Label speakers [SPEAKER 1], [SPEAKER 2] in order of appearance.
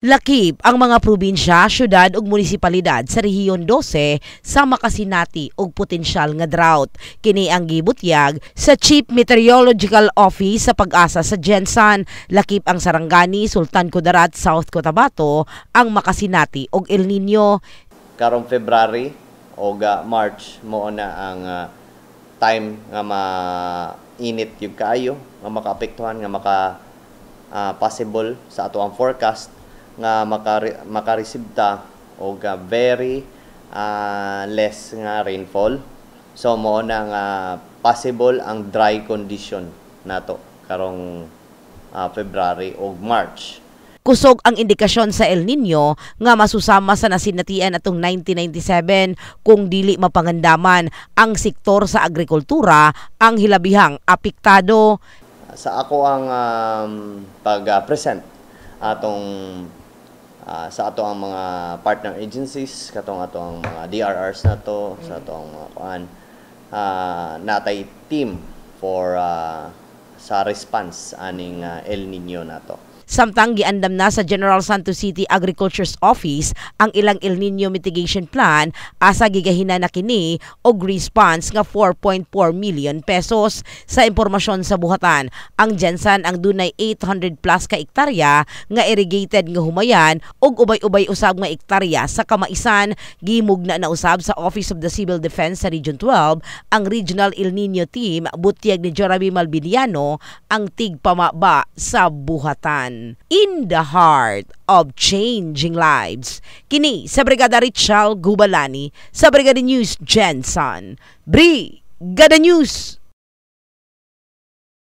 [SPEAKER 1] Lakip ang mga probinsya, syudad ug munisipalidad sa Rehiyon 12 sa makasinati og potensyal nga drought. Kini ang gibutyag sa Chief Meteorological Office sa Pag-asa sa Gensan. Lakip ang Sarangani, Sultan Kudarat, South Cotabato ang makasinati og El Nino.
[SPEAKER 2] Karong February o March mo na ang time nga mainit yung kaayo, nga makaapektuhan, nga possible sa ato ang forecast nga makaresibta o very less nga rainfall. So mo na nga possible ang dry condition nato karong February o March.
[SPEAKER 1] Kusog ang indikasyon sa El Nino nga masusama sa nasinatian atong 1997 kung dili mapangandaman ang sektor sa agrikultura ang hilabihang apektado.
[SPEAKER 2] Sa ako ang pag-present atong sa ato ang mga partner agencies, katong ato ang mga DRRs nato, sa ato ang mga natay team for sa response aning El Nino nato.
[SPEAKER 1] Samtang giandam na sa General Santos City Agriculture's Office ang ilang El Nino mitigation plan asa gigahina na kini og response nga 4.4 million pesos. Sa impormasyon sa buhatan, ang Gensan ang dunay 800 plus ka ektarya nga irrigated nga humayan og ubay-ubay usab nga ektarya sa kamaisan. Gimugna na usab sa Office of the Civil Defense sa Region 12 ang Regional El Nino Team butyag ni Jorabi Malbiniano ang tigpamaba sa buhatan. In the heart of changing lives. Kini sa Brigada Richal Gubalani sa Brigada News Gensan. Brigada News!